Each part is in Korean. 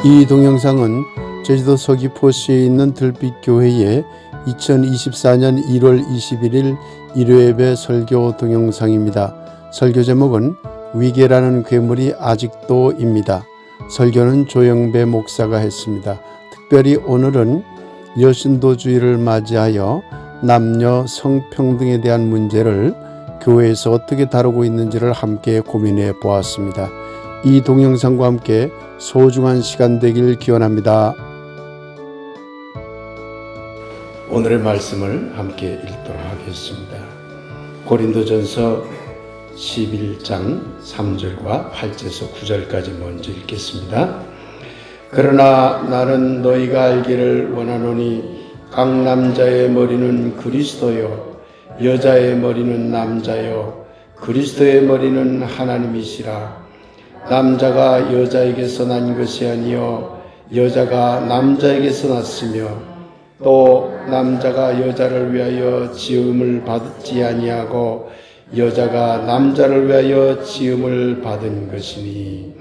이 동영상은 제주도 서귀포시에 있는 들빛교회의 2024년 1월 21일 일요예배 설교 동영상입니다. 설교 제목은 위계라는 괴물이 아직도입니다. 설교는 조영배 목사가 했습니다. 특별히 오늘은 여신도주의를 맞이하여 남녀 성평등에 대한 문제를 교회에서 어떻게 다루고 있는지를 함께 고민해 보았습니다. 이 동영상과 함께 소중한 시간 되길 기원합니다. 오늘의 말씀을 함께 읽도록 하겠습니다. 고린도전서 11장 3절과 8절에서 9절까지 먼저 읽겠습니다. 그러나 나는 너희가 알기를 원하노니 각 남자의 머리는 그리스도요 여자의 머리는 남자요 그리스도의 머리는 하나님이시라. 남자가 여자에게서 난 것이 아니요 여자가 남자에게서 났으며 또 남자가 여자를 위하여 지음을 받지 아니하고 여자가 남자를 위하여 지음을 받은 것이니.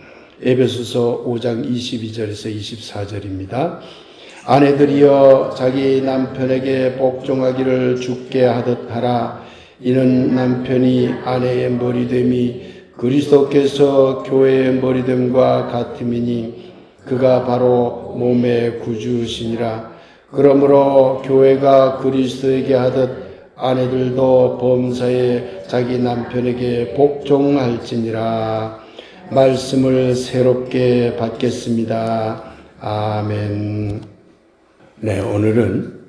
에베소서 5장 22절에서 24절입니다. 아내들이여 자기 남편에게 복종하기를 주께 하듯 하라. 이는 남편이 아내의 머리됨이 그리스도께서 교회의 머리됨과 같음이니 그가 바로 몸의 구주시니라. 그러므로 교회가 그리스도에게 하듯 아내들도 범사에 자기 남편에게 복종할지니라. 말씀을 새롭게 받겠습니다. 아멘. 네, 오늘은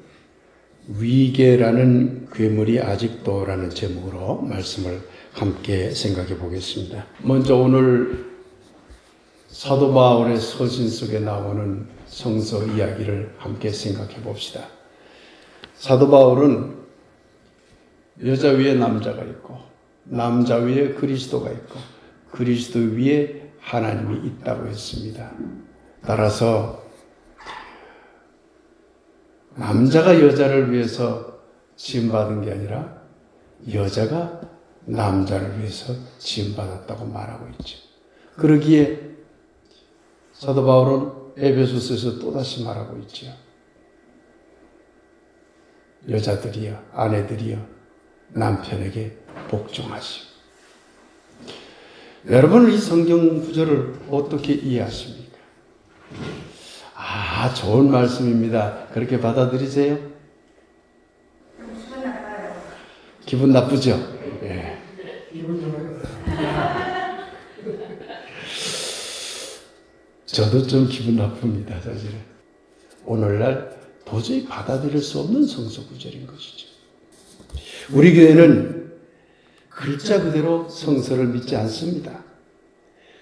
위계라는 괴물이 아직도라는 제목으로 말씀을 함께 생각해 보겠습니다. 먼저 오늘 사도 바울의 서신 속에 나오는 성서 이야기를 함께 생각해 봅시다. 사도 바울은 여자 위에 남자가 있고 남자 위에 그리스도가 있고 그리스도 위에 하나님이 있다고 했습니다. 따라서 남자가 여자를 위해서 지음받은 게 아니라 여자가 남자를 위해서 지음받았다고 말하고 있죠. 그러기에 사도 바울은 에베소서에서 또다시 말하고 있죠. 여자들이여, 아내들이여, 남편에게 복종하시오. 여러분은 이 성경 구절을 어떻게 이해하십니까? 좋은 말씀입니다. 그렇게 받아들이세요? 기분 나빠요. 기분 나쁘죠? 예. 기분 좋아요. 저도 좀 기분 나쁩니다, 사실은. 오늘날 도저히 받아들일 수 없는 성서 구절인 것이죠. 우리 교회는 글자 그대로 성서를 믿지 않습니다.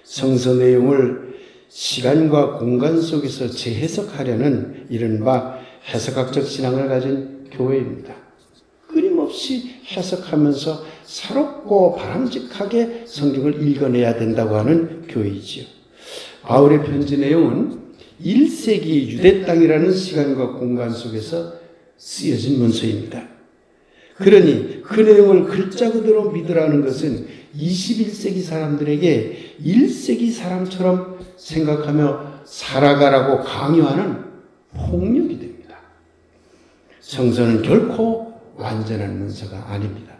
성서 내용을 시간과 공간 속에서 재해석하려는 이른바 해석학적 신앙을 가진 교회입니다. 끊임없이 해석하면서 새롭고 바람직하게 성경을 읽어내야 된다고 하는 교회이지요. 바울의 편지 내용은 1세기 유대 땅이라는 시간과 공간 속에서 쓰여진 문서입니다. 그러니 그 내용을 글자 그대로 믿으라는 것은 21세기 사람들에게 1세기 사람처럼 생각하며 살아가라고 강요하는 폭력이 됩니다. 성서는 결코 완전한 문서가 아닙니다.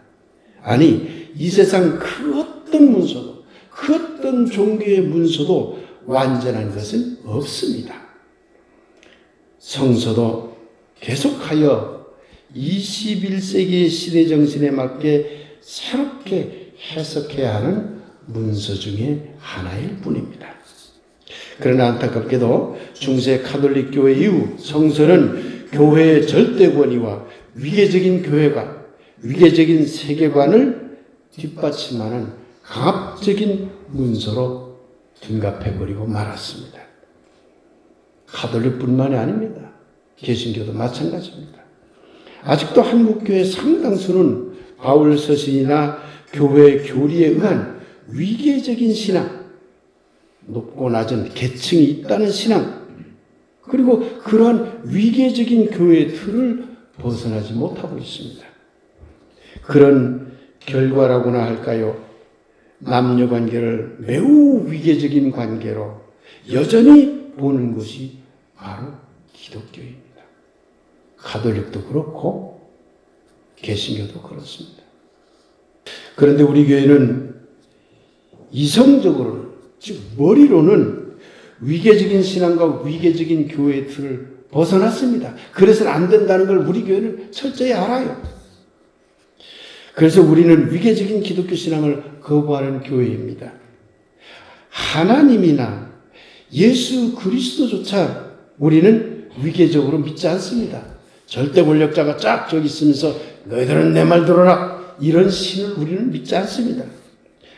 아니, 이 세상 그 어떤 문서도, 그 어떤 종교의 문서도 완전한 것은 없습니다. 성서도 계속하여 21세기의 시대 정신에 맞게 새롭게 해석해야 하는 문서 중에 하나일 뿐입니다. 그러나 안타깝게도 중세 가톨릭 교회 이후 성서는 교회의 절대 권위와 위계적인 교회관, 위계적인 세계관을 뒷받침하는 강압적인 문서로 둔갑해버리고 말았습니다. 가톨릭뿐만이 아닙니다. 개신교도 마찬가지입니다. 아직도 한국교회 상당수는 바울 서신이나 교회 교리에 의한 위계적인 신앙, 높고 낮은 계층이 있다는 신앙, 그리고 그러한 위계적인 교회의 틀을 벗어나지 못하고 있습니다. 그런 결과라고나 할까요? 남녀 관계를 매우 위계적인 관계로 여전히 보는 것이 바로 기독교입니다. 가톨릭도 그렇고 개신교도 그렇습니다. 그런데 우리 교회는 이성적으로는, 즉 머리로는 위계적인 신앙과 위계적인 교회의 틀을 벗어났습니다. 그래서는 안 된다는 걸 우리 교회는 철저히 알아요. 그래서 우리는 위계적인 기독교 신앙을 거부하는 교회입니다. 하나님이나 예수 그리스도조차 우리는 위계적으로 믿지 않습니다. 절대 권력자가 쫙 저기 있으면서 너희들은 내 말 들어라, 이런 신을 우리는 믿지 않습니다.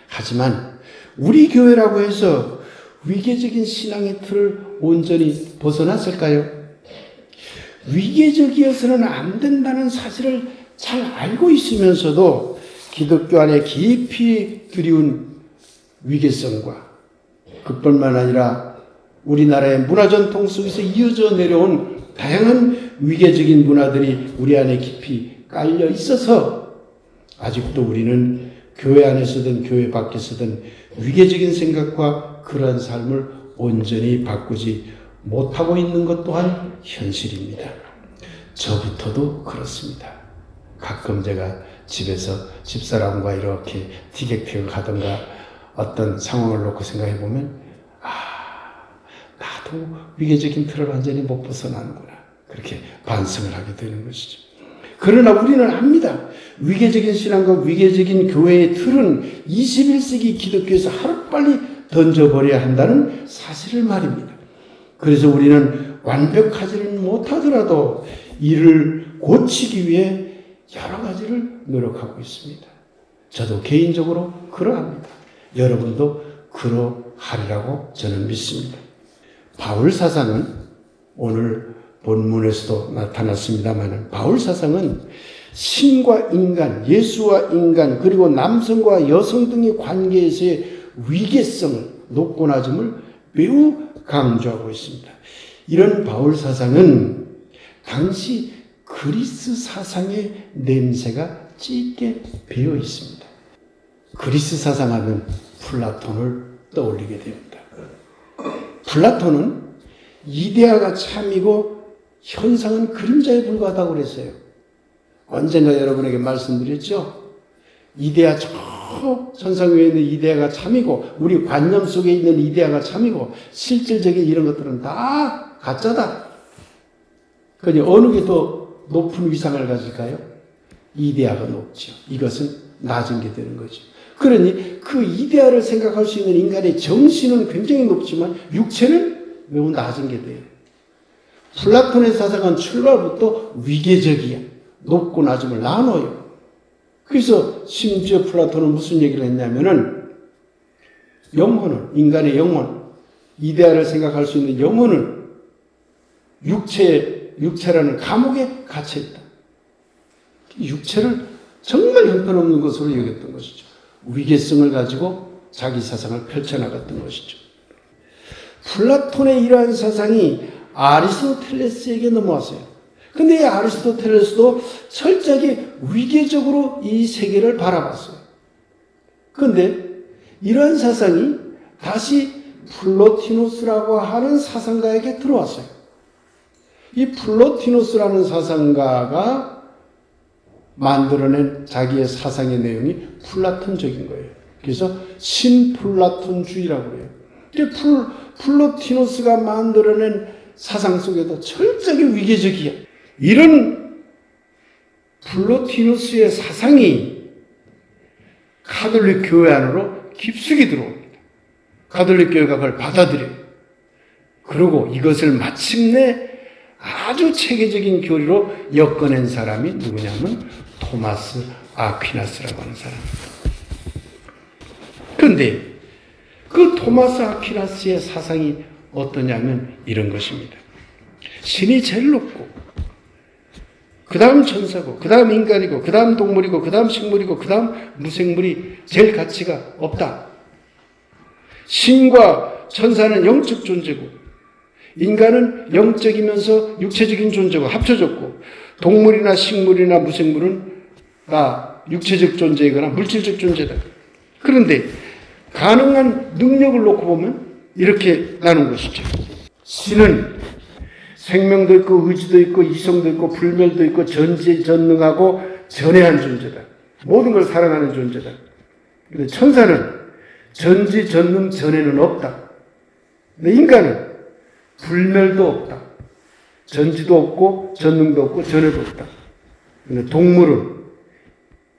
하지만 우리 교회라고 해서 위계적인 신앙의 틀을 온전히 벗어났을까요? 위계적이어서는 안 된다는 사실을 잘 알고 있으면서도 기독교 안에 깊이 들이운 위계성과, 그뿐만 아니라 우리나라의 문화 전통 속에서 이어져 내려온 다양한 위계적인 문화들이 우리 안에 깊이 깔려 있어서 아직도 우리는 교회 안에서든 교회 밖에서든 위계적인 생각과 그러한 삶을 온전히 바꾸지 못하고 있는 것 또한 현실입니다. 저부터도 그렇습니다. 가끔 제가 집에서 집사람과 이렇게 티격태격 하던가 어떤 상황을 놓고 생각해 보면, 나도 위계적인 틀을 완전히 못 벗어나는구나, 그렇게 반성을 하게 되는 것이죠. 그러나 우리는 압니다. 위계적인 신앙과 위계적인 교회의 틀은 21세기 기독교에서 하루빨리 던져버려야 한다는 사실을 말입니다. 그래서 우리는 완벽하지는 못하더라도 이를 고치기 위해 여러 가지를 노력하고 있습니다. 저도 개인적으로 그러합니다. 여러분도 그러하리라고 저는 믿습니다. 바울 사상은 오늘 본문에서도 나타났습니다만, 바울 사상은 신과 인간, 예수와 인간, 그리고 남성과 여성 등의 관계에서의 위계성을, 높고낮음을 매우 강조하고 있습니다. 이런 바울 사상은 당시 그리스 사상의 냄새가 짙게 배어 있습니다. 그리스 사상하면 플라톤을 떠올리게 됩니다. 플라톤은 이데아가 참이고 현상은 그림자에 불과하다고 그랬어요. 언젠가 여러분에게 말씀드렸죠? 이데아, 저 천상 위에 있는 이데아가 참이고 우리 관념 속에 있는 이데아가 참이고 실질적인 이런 것들은 다 가짜다. 그러니 어느 게 더 높은 위상을 가질까요? 이데아가 높죠. 이것은 낮은 게 되는 거죠. 그러니 그 이데아를 생각할 수 있는 인간의 정신은 굉장히 높지만 육체는 매우 낮은 게 돼요. 플라톤의 사상은 출발부터 위계적이야. 높고 낮음을 나눠요. 그래서 심지어 플라톤은 무슨 얘기를 했냐면은 영혼은, 인간의 영혼, 이데아를 생각할 수 있는 영혼은 육체라는 감옥에 갇혀있다. 육체를 정말 형편없는 것으로 여겼던 것이죠. 위계성을 가지고 자기 사상을 펼쳐나갔던 것이죠. 플라톤의 이러한 사상이 아리스토텔레스에게 넘어왔어요. 근데 이 아리스토텔레스도 철저하게 위계적으로 이 세계를 바라봤어요. 그런데 이러한 사상이 다시 플로티노스라고 하는 사상가에게 들어왔어요. 이 플로티노스라는 사상가가 만들어낸 자기의 사상의 내용이 플라톤적인 거예요. 그래서 신플라톤주의라고 그래요. 플로티노스가 만들어낸 사상 속에도 철저하게 위계적이야. 이런 플로티노스의 사상이 가톨릭 교회 안으로 깊숙이 들어옵니다. 가톨릭 교회가 그걸 받아들여요. 그리고 이것을 마침내 아주 체계적인 교리로 엮어낸 사람이 누구냐면 토마스 아퀴나스라고 하는 사람입니다. 그런데 그 토마스 아퀴나스의 사상이 어떠냐면 이런 것입니다. 신이 제일 높고, 그 다음 천사고, 그 다음 인간이고, 그 다음 동물이고, 그 다음 식물이고, 그 다음 무생물이 제일 가치가 없다. 신과 천사는 영적 존재고, 인간은 영적이면서 육체적인 존재고 합쳐졌고, 동물이나 식물이나 무생물은 다 육체적 존재이거나 물질적 존재다. 그런데 가능한 능력을 놓고 보면 이렇게 나눈 것이죠. 신은 생명도 있고 의지도 있고 이성도 있고 불멸도 있고 전지전능하고 전해한 존재다. 모든 걸 사랑하는 존재다. 근데 천사는 전지전능 전해는 없다. 근데 인간은 불멸도 없다. 전지도 없고 전능도 없고 전해도 없다. 근데 동물은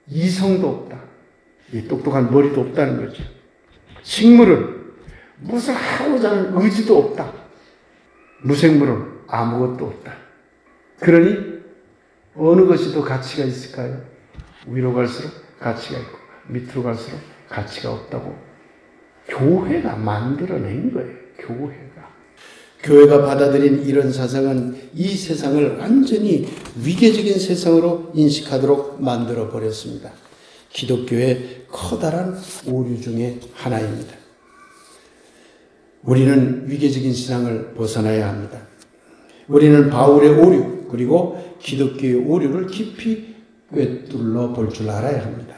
이성도 없다. 이 똑똑한 머리도 없다는 거죠. 식물은 무슨 하고자 하는 의지도 없다. 무생물은 아무것도 없다. 그러니 어느 것이 더 가치가 있을까요? 위로 갈수록 가치가 있고 밑으로 갈수록 가치가 없다고 교회가 만들어낸 거예요. 교회가 받아들인 이런 사상은 이 세상을 완전히 위계적인 세상으로 인식하도록 만들어 버렸습니다. 기독교의 커다란 오류 중에 하나입니다. 우리는 위계적인 신앙을 벗어나야 합니다. 우리는 바울의 오류 그리고 기독교의 오류를 깊이 꿰뚫러 볼 줄 알아야 합니다.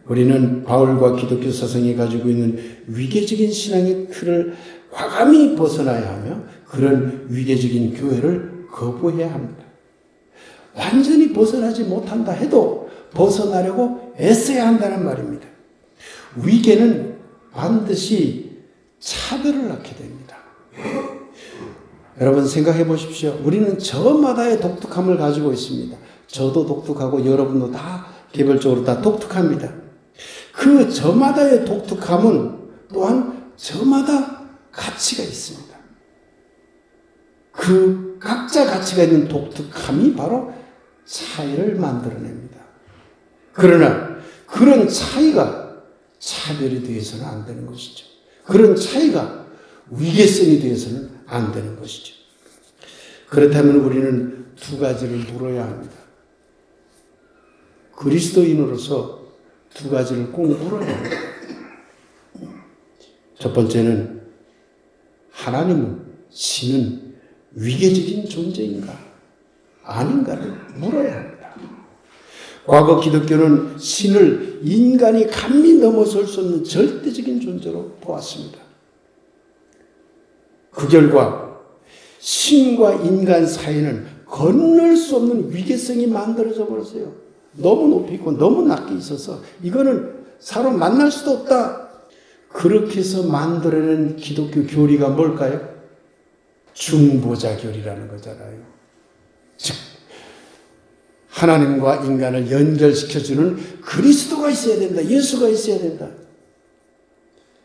우리는 바울과 기독교 사상이 가지고 있는 위계적인 신앙의 틀을 과감히 벗어나야 하며 그런 위계적인 교회를 거부해야 합니다. 완전히 벗어나지 못한다 해도 벗어나려고 애써야 한다는 말입니다. 위계는 반드시 차별을 낳게 됩니다. 여러분 생각해 보십시오. 우리는 저마다의 독특함을 가지고 있습니다. 저도 독특하고 여러분도 다 개별적으로 다 독특합니다. 그 저마다의 독특함은 또한 저마다 가치가 있습니다. 그 각자 가치가 있는 독특함이 바로 차이를 만들어냅니다. 그러나 그런 차이가 차별이 되어서는 안 되는 것이죠. 그런 차이가 위계성이 되어서는 안 되는 것이죠. 그렇다면 우리는 두 가지를 물어야 합니다. 그리스도인으로서 두 가지를 꼭 물어야 합니다. 첫 번째는 하나님은, 신은 위계적인 존재인가 아닌가를 물어야 합니다. 과거 기독교는 신을 인간이 감히 넘어설 수 없는 절대적인 존재로 보았습니다. 그 결과 신과 인간 사이는 건널 수 없는 위계성이 만들어져 버렸어요. 너무 높이 있고 너무 낮게 있어서 이거는 서로 만날 수도 없다. 그렇게 해서 만들어낸 기독교 교리가 뭘까요? 중보자 교리라는 거잖아요. 즉 하나님과 인간을 연결시켜주는 그리스도가 있어야 된다. 예수가 있어야 된다.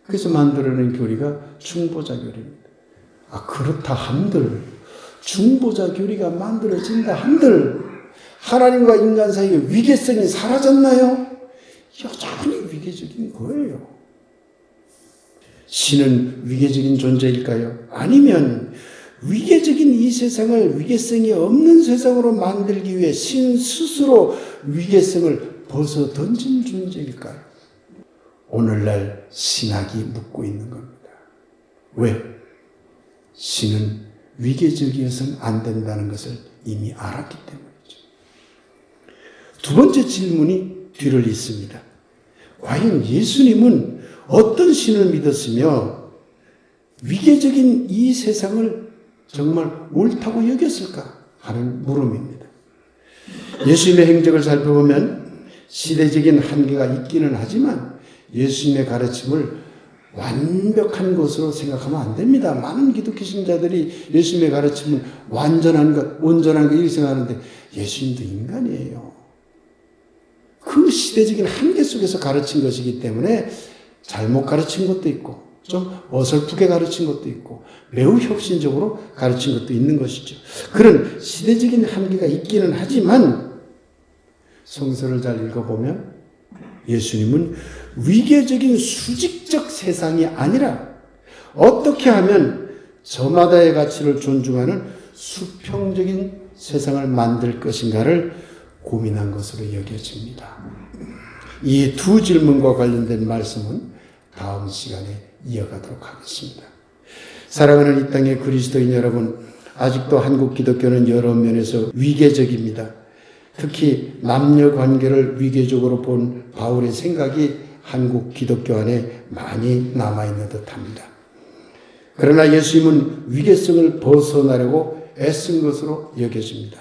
그래서 만들어낸 교리가 중보자 교리입니다. 그렇다 한들 중보자 교리가 만들어진다 한들 하나님과 인간 사이의 위계성이 사라졌나요? 여전히 위계적인 거예요. 신은 위계적인 존재일까요? 아니면 위계적인 이 세상을 위계성이 없는 세상으로 만들기 위해 신 스스로 위계성을 벗어 던진 존재일까요? 오늘날 신학이 묻고 있는 겁니다. 왜? 신은 위계적이어서는 안 된다는 것을 이미 알았기 때문이죠. 두 번째 질문이 뒤를 잇습니다. 과연 예수님은 어떤 신을 믿었으며 위계적인 이 세상을 정말 옳다고 여겼을까 하는 물음입니다. 예수님의 행적을 살펴보면 시대적인 한계가 있기는 하지만 예수님의 가르침을 완벽한 것으로 생각하면 안 됩니다. 많은 기독교 신자들이 예수님의 가르침은 완전한 것, 온전한 것 이렇게 생각하는데 예수님도 인간이에요. 그 시대적인 한계 속에서 가르친 것이기 때문에 잘못 가르친 것도 있고 좀 어설프게 가르친 것도 있고 매우 혁신적으로 가르친 것도 있는 것이죠. 그런 시대적인 한계가 있기는 하지만 성서를 잘 읽어보면 예수님은 위계적인 수직적 세상이 아니라 어떻게 하면 저마다의 가치를 존중하는 수평적인 세상을 만들 것인가를 고민한 것으로 여겨집니다. 이 두 질문과 관련된 말씀은 다음 시간에 이어가도록 하겠습니다. 사랑하는 이 땅의 그리스도인 여러분, 아직도 한국 기독교는 여러 면에서 위계적입니다. 특히 남녀 관계를 위계적으로 본 바울의 생각이 한국 기독교 안에 많이 남아있는 듯합니다. 그러나 예수님은 위계성을 벗어나려고 애쓴 것으로 여겨집니다.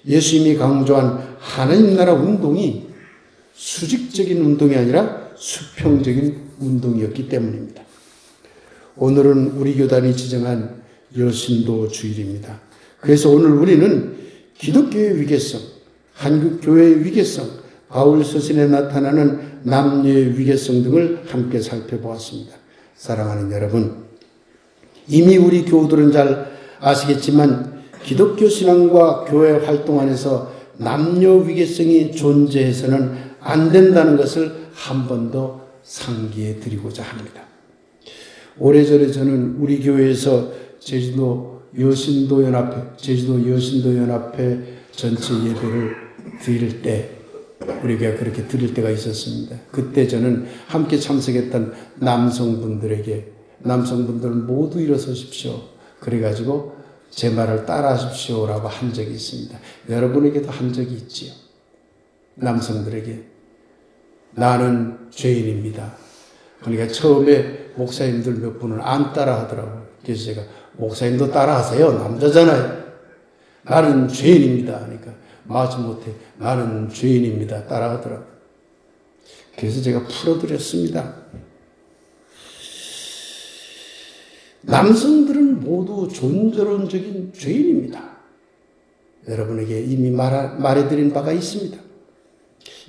예수님이 강조한 하나님 나라 운동이 수직적인 운동이 아니라 수평적인 운동이었기 때문입니다. 오늘은 우리 교단이 지정한 여신도 주일입니다. 그래서 오늘 우리는 기독교의 위계성, 한국교회의 위계성, 바울 서신에 나타나는 남녀의 위계성 등을 함께 살펴보았습니다. 사랑하는 여러분, 이미 우리 교우들은 잘 아시겠지만 기독교 신앙과 교회 활동 안에서 남녀 위계성이 존재해서는 안 된다는 것을 한 번 더 상기해 드리고자 합니다. 오래전에 저는 우리 교회에서 제주도 여신도연합회 전체 예배를 드릴 때, 우리가 그렇게 드릴 때가 있었습니다. 그때 저는 함께 참석했던 남성분들은 모두 일어서십시오. 그래가지고 제 말을 따라하십시오라고 한 적이 있습니다. 여러분에게도 한 적이 있지요. 남성들에게 나는 죄인입니다. 그러니까 처음에 목사님들 몇 분은 안 따라 하더라고요. 그래서 제가 목사님도 따라 하세요. 남자잖아요. 나는 죄인입니다. 그러니까 마지못해 나는 죄인입니다. 따라 하더라고요. 그래서 제가 풀어드렸습니다. 남성들은 모두 존재론적인 죄인입니다. 여러분에게 이미 말해드린 바가 있습니다.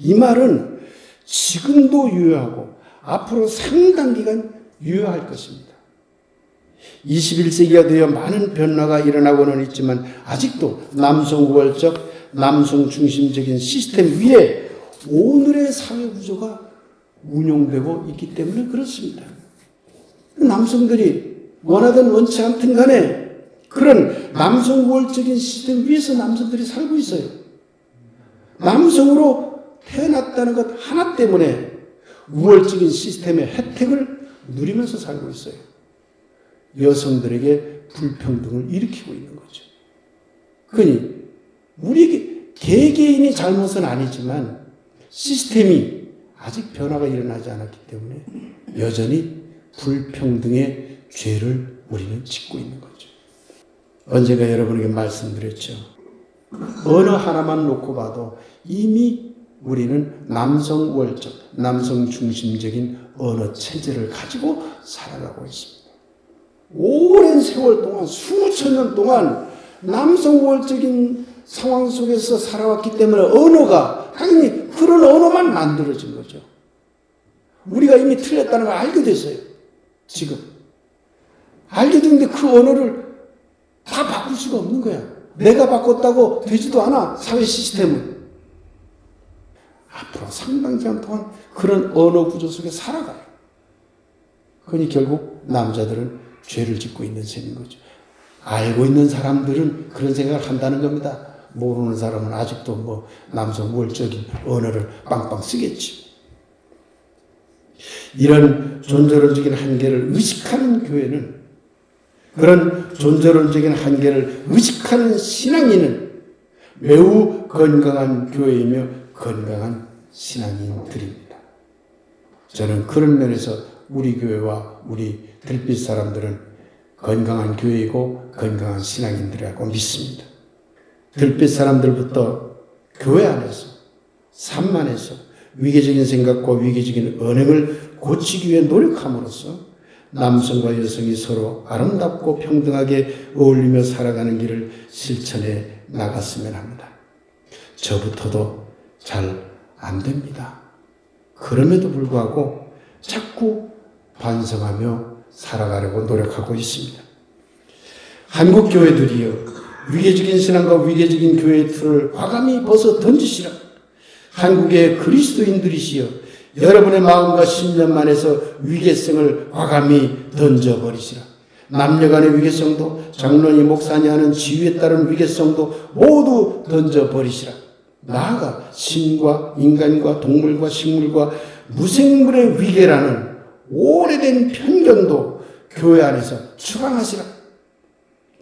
이 말은 지금도 유효하고 앞으로 상당 기간 유효할 것입니다. 21세기가 되어 많은 변화가 일어나고는 있지만 아직도 남성 우월적, 남성 중심적인 시스템 위에 오늘의 사회 구조가 운용되고 있기 때문에 그렇습니다. 남성들이 원하든 원치 않든 간에 그런 남성 우월적인 시스템 위에서 남성들이 살고 있어요. 남성으로 태어났다는 것 하나 때문에 우월적인 시스템의 혜택을 누리면서 살고 있어요. 여성들에게 불평등을 일으키고 있는 거죠. 그러니 우리 개개인이 잘못은 아니지만 시스템이 아직 변화가 일어나지 않았기 때문에 여전히 불평등의 죄를 우리는 짓고 있는 거죠. 언젠가 여러분에게 말씀드렸죠. 어느 하나만 놓고 봐도 이미 우리는 남성 우월적, 남성 중심적인 언어 체제를 가지고 살아가고 있습니다. 오랜 세월 동안, 수천 년 동안 남성 우월적인 상황 속에서 살아왔기 때문에 언어가 당연히 그런 언어만 만들어진 거죠. 우리가 이미 틀렸다는 걸 알게 됐어요. 지금. 알게 됐는데 그 언어를 다 바꿀 수가 없는 거야. 내가 바꿨다고 되지도 않아, 사회 시스템은. 앞으로 상당 기간 동안 그런 언어 구조 속에 살아가요. 그러니 결국 남자들은 죄를 짓고 있는 셈인 거죠. 알고 있는 사람들은 그런 생각을 한다는 겁니다. 모르는 사람은 아직도 남성 우월적인 언어를 빵빵 쓰겠지. 이런 존재론적인 한계를 의식하는 교회는, 그런 존재론적인 한계를 의식하는 신앙인은 매우 건강한 교회이며 건강한 신앙인들입니다. 저는 그런 면에서 우리 교회와 우리 들빛 사람들은 건강한 교회이고 건강한 신앙인들이라고 믿습니다. 들빛 사람들부터 교회 안에서, 삶 안에서 위계적인 생각과 위계적인 언행을 고치기 위해 노력함으로써 남성과 여성이 서로 아름답고 평등하게 어울리며 살아가는 길을 실천해 나갔으면 합니다. 저부터도 잘 안 됩니다. 그럼에도 불구하고 자꾸 반성하며 살아가려고 노력하고 있습니다. 한국 교회들이여, 위계적인 신앙과 위계적인 교회의 틀을 과감히 벗어 던지시라. 한국의 그리스도인들이시여, 여러분의 마음과 신념만에서 위계성을 과감히 던져버리시라. 남녀 간의 위계성도, 장로니 목사니 하는 지위에 따른 위계성도 모두 던져버리시라. 나아가 신과 인간과 동물과 식물과 무생물의 위계라는 오래된 편견도 교회 안에서 추방하시라.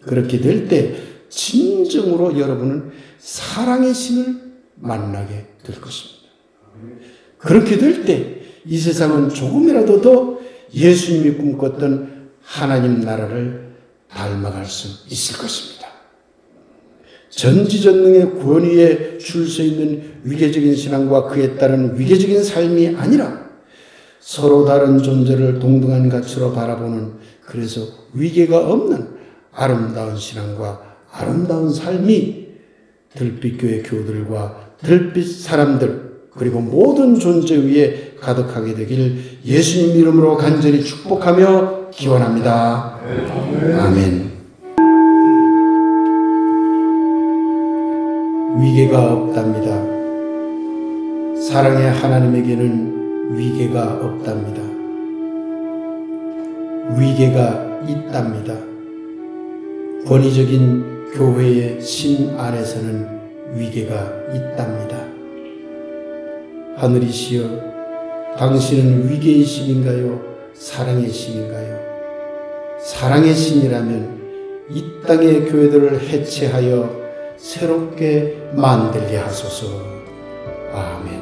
그렇게 될 때 진정으로 여러분은 사랑의 신을 만나게 될 것입니다. 그렇게 될 때 이 세상은 조금이라도 더 예수님이 꿈꿨던 하나님 나라를 닮아갈 수 있을 것입니다. 전지전능의 권위에 줄 서 있는 위계적인 신앙과 그에 따른 위계적인 삶이 아니라 서로 다른 존재를 동등한 가치로 바라보는, 그래서 위계가 없는 아름다운 신앙과 아름다운 삶이 들빛교회 교우들과 들빛 사람들 그리고 모든 존재 위에 가득하게 되길 예수님 이름으로 간절히 축복하며 기원합니다. 아멘. 위계가 없답니다. 사랑의 하나님에게는 위계가 없답니다. 위계가 있답니다. 권위적인 교회의 신 안에서는 위계가 있답니다. 하늘이시여, 당신은 위계의 신인가요? 사랑의 신인가요? 사랑의 신이라면 이 땅의 교회들을 해체하여 새롭게 만들게 하소서. 아멘.